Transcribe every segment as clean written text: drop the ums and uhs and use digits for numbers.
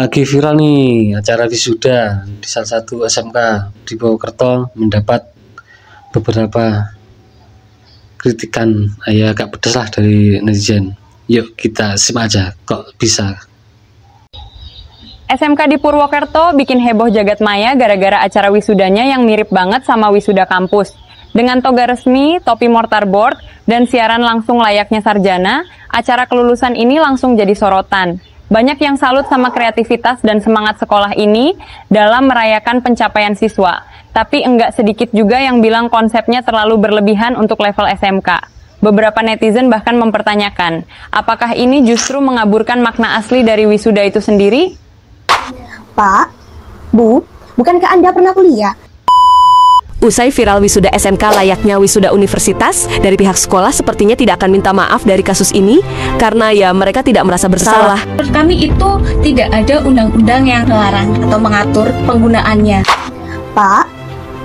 Lagi viral nih acara wisuda di salah satu SMK di Purwokerto, mendapat beberapa kritikan ya agak pedas lah dari netizen. Yuk kita simak aja kok bisa. SMK di Purwokerto bikin heboh jagat maya gara-gara acara wisudanya yang mirip banget sama wisuda kampus. Dengan toga resmi, topi mortarboard, dan siaran langsung layaknya sarjana, acara kelulusan ini langsung jadi sorotan. Banyak yang salut sama kreativitas dan semangat sekolah ini dalam merayakan pencapaian siswa. Tapi enggak sedikit juga yang bilang konsepnya terlalu berlebihan untuk level SMK. Beberapa netizen bahkan mempertanyakan, apakah ini justru mengaburkan makna asli dari wisuda itu sendiri? Pak, Bu, bukankah Anda pernah kuliah? Usai viral wisuda SMK layaknya wisuda universitas, dari pihak sekolah sepertinya tidak akan minta maaf dari kasus ini karena ya mereka tidak merasa bersalah. Menurut kami itu tidak ada undang-undang yang melarang atau mengatur penggunaannya. Pak,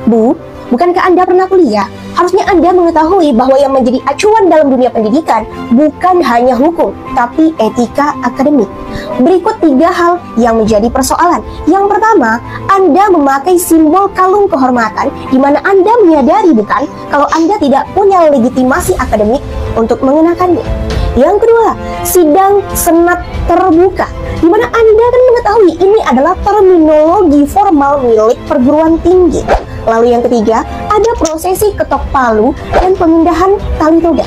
Bu, bukankah Anda pernah kuliah? Harusnya Anda mengetahui bahwa yang menjadi acuan dalam dunia pendidikan bukan hanya hukum, tapi etika akademik. Berikut 3 hal yang menjadi persoalan. Yang pertama, Anda memakai simbol kalung kehormatan, di mana Anda menyadari bukan kalau Anda tidak punya legitimasi akademik untuk mengenakannya. Yang kedua, sidang senat terbuka, di mana Anda kan mengetahui ini adalah terminologi formal milik perguruan tinggi. Lalu yang ketiga, ada prosesi ketok palu dan pemindahan tali toga.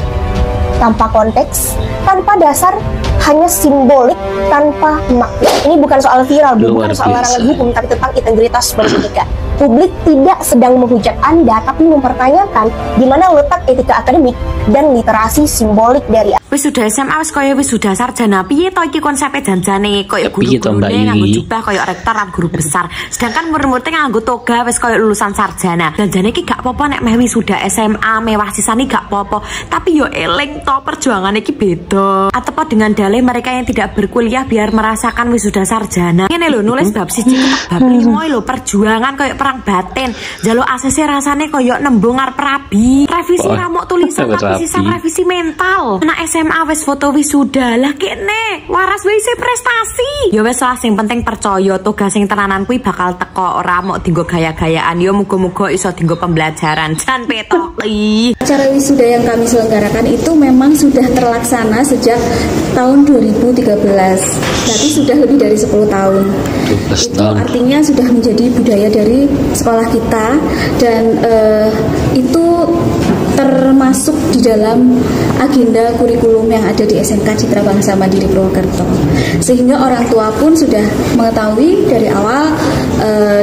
Tanpa konteks, tanpa dasar, hanya simbolik, tanpa makna. Ini bukan soal viral, bukan soal larangan hukum, tapi tentang integritas berpendidikan. Publik tidak sedang menghujat Anda, tapi mempertanyakan di mana letak etika akademik dan literasi simbolik dari wisuda SMA wis kaya wisuda sarjana. Piye to iki konsepe janjane kaya guru-gurune nganggo jubah kaya rektor lan guru besar. Sedangkan murid-murid nganggo toga wis kaya lulusan sarjana. Janjane iki gak apa-apa nek meh wisuda SMA mewah sisane gak apa-apa. Tapi yo eling to perjuangan iki beda. Atepo dengan dalih mereka yang tidak berkuliah biar merasakan wisuda sarjana. Ngene lho nulis bab 1 ketok bab 5 lho perjuangan kaya perang batin. Njaluk ACC rasane kaya nembung arep rabi. Revisi ramuk tulisan tapi sisa revisi mental. Anak SMA wis foto wisuda lah kene waras wis prestasi. Ya wis lah sing penting percaya toga sing tenanan kuwi bakal teko ora mok dienggo gaya-gayaan. Ya muga-muga iso dienggo pembelajaran. Jan petoki. Acara wisuda yang kami selenggarakan itu memang sudah terlaksana sejak tahun 2013. Berarti sudah lebih dari 10 tahun. Itu artinya sudah menjadi budaya dari sekolah kita dan itu termasuk di dalam agenda kurikulum yang ada di SMK Citra Bangsa Mandiri Purwokerto. Sehingga orang tua pun sudah mengetahui dari awal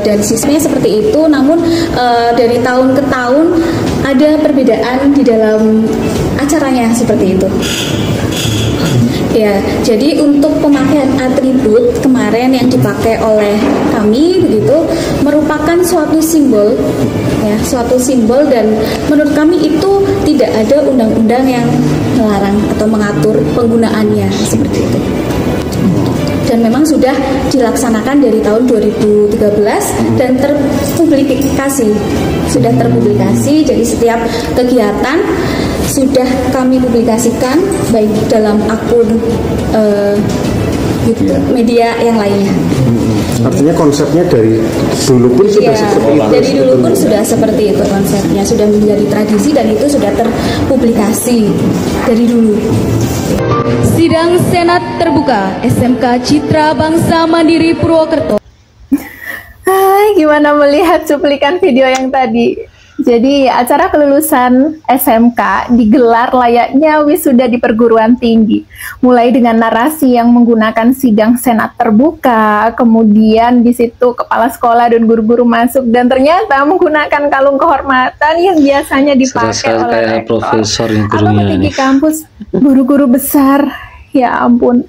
dan sistemnya seperti itu. Namun dari tahun ke tahun ada perbedaan di dalam acaranya seperti itu. Ya, jadi untuk pemakaian atribut kemarin yang dipakai oleh kami begitu merupakan suatu simbol, ya, suatu simbol dan menurut kami itu tidak ada undang-undang yang melarang atau mengatur penggunaannya seperti itu. Dan memang sudah dilaksanakan dari tahun 2013 dan terpublikasi, sudah terpublikasi. Jadi setiap kegiatan sudah kami publikasikan baik dalam akun media yang lainnya. Artinya konsepnya dari dulu pun sudah seperti itu. Dari dulu pun sudah seperti itu konsepnya, sudah menjadi tradisi dan itu sudah terpublikasi dari dulu. Sidang Senat terbuka SMK Citra Bangsa Mandiri Purwokerto. Hai, gimana melihat cuplikan video yang tadi? Jadi acara kelulusan SMK digelar layaknya wisuda di perguruan tinggi. Mulai dengan narasi yang menggunakan sidang senat terbuka, kemudian di situ kepala sekolah dan guru-guru masuk dan ternyata menggunakan kalung kehormatan yang biasanya dipakai oleh rektor profesor yang atau petinggi kampus, guru-guru besar. Ya ampun.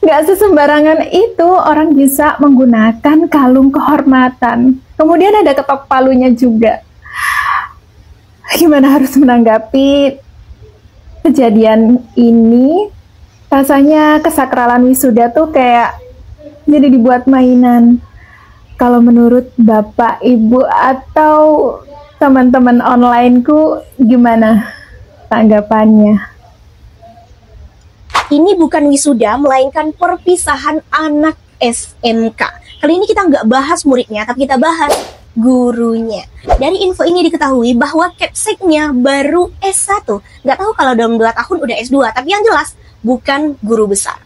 Gak sesembarangan itu orang bisa menggunakan kalung kehormatan. Kemudian ada ketok palunya juga. Gimana harus menanggapi kejadian ini? Rasanya kesakralan wisuda tuh kayak jadi dibuat mainan. Kalau menurut Bapak, Ibu, atau teman-teman onlineku, gimana tanggapannya? Ini bukan wisuda, melainkan perpisahan anak SMK. Kali ini kita nggak bahas muridnya, tapi kita bahas gurunya. Dari info ini diketahui bahwa capseknya baru S1. Nggak tahu kalau dalam 2 tahun udah S2, tapi yang jelas bukan guru besar.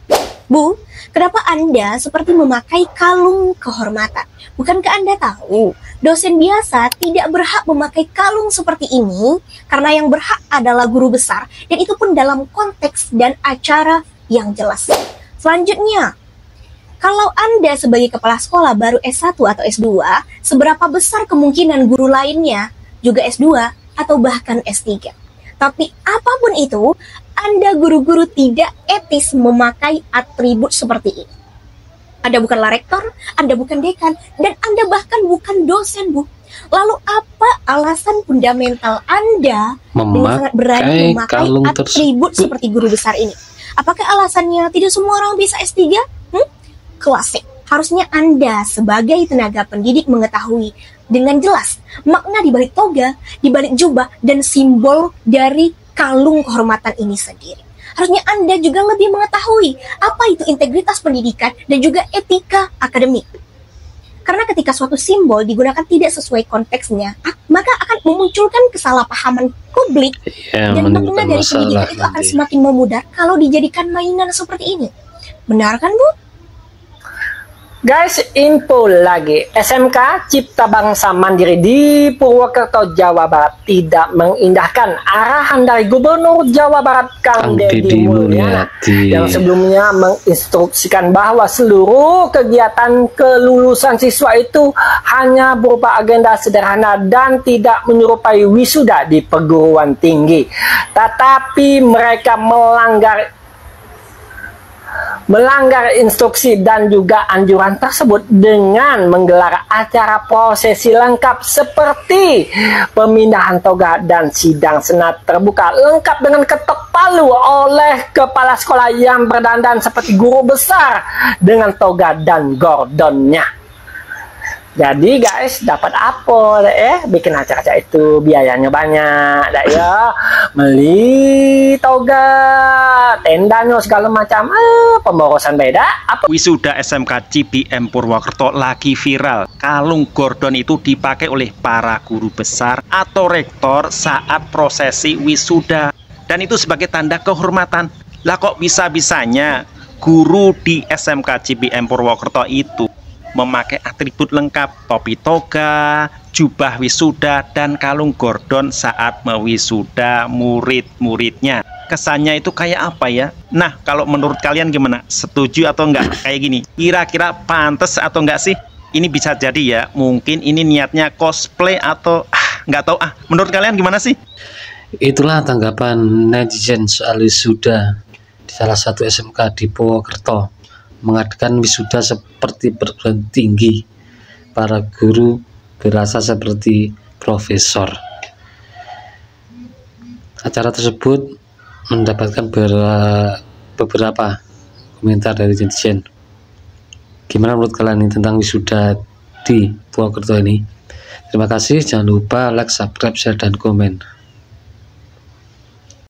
Bu, kenapa Anda seperti memakai kalung kehormatan? Bukankah Anda tahu, dosen biasa tidak berhak memakai kalung seperti ini karena yang berhak adalah guru besar, dan itu pun dalam konteks dan acara yang jelas. Selanjutnya, kalau Anda sebagai kepala sekolah baru S1 atau S2, seberapa besar kemungkinan guru lainnya juga S2 atau bahkan S3? Tapi apapun itu, Anda guru-guru tidak etis memakai atribut seperti ini. Anda bukanlah rektor, Anda bukan dekan, dan Anda bahkan bukan dosen, Bu. Lalu apa alasan fundamental Anda dengan sangat berani memakai atribut seperti guru besar ini? Apakah alasannya tidak semua orang bisa S3? Klasik. Harusnya Anda sebagai tenaga pendidik mengetahui dengan jelas makna di balik toga, di balik jubah, dan simbol dari kalung kehormatan ini sendiri. Harusnya Anda juga lebih mengetahui apa itu integritas pendidikan dan juga etika akademik. Karena ketika suatu simbol digunakan tidak sesuai konteksnya, maka akan memunculkan kesalahpahaman publik, dan makna dari pendidikan itu akan semakin memudar kalau dijadikan mainan seperti ini. Benar kan, Bu? Guys, info lagi. SMK Cipta Bangsa Mandiri di Purwokerto, Jawa Barat tidak mengindahkan arahan dari Gubernur Jawa Barat Kang Deddy Mulyadi yang sebelumnya menginstruksikan bahwa seluruh kegiatan kelulusan siswa itu hanya berupa agenda sederhana dan tidak menyerupai wisuda di perguruan tinggi. Tetapi mereka melanggar instruksi dan juga anjuran tersebut dengan menggelar acara prosesi lengkap seperti pemindahan toga dan sidang senat terbuka lengkap dengan ketok palu oleh kepala sekolah yang berdandan seperti guru besar dengan toga dan gordonnya. Jadi guys, dapat apa bikin acara itu biayanya banyak ya, beli toga, tendanya segala macam, pemborosan beda. Wisuda SMK CBM Purwokerto lagi viral. Kalung gordon itu dipakai oleh para guru besar atau rektor saat prosesi wisuda, dan itu sebagai tanda kehormatan. Lah kok bisa-bisanya guru di SMK CBM Purwokerto itu memakai atribut lengkap, topi toga, jubah wisuda, dan kalung gordon saat mewisuda murid-muridnya. Kesannya itu kayak apa ya? Nah, kalau menurut kalian gimana? Setuju atau enggak? Kayak gini, kira-kira pantas atau enggak sih? Ini bisa jadi ya, mungkin ini niatnya cosplay atau nggak tahu. Menurut kalian gimana sih? Itulah tanggapan netizen soal wisuda di salah satu SMK di Purwokerto. Mengadakan wisuda seperti perguruan tinggi, para guru berasa seperti profesor. Acara tersebut mendapatkan beberapa komentar dari netizen. Gimana menurut kalian ini tentang wisuda di Purwokerto ini? Terima kasih, jangan lupa like, subscribe, share, dan komen.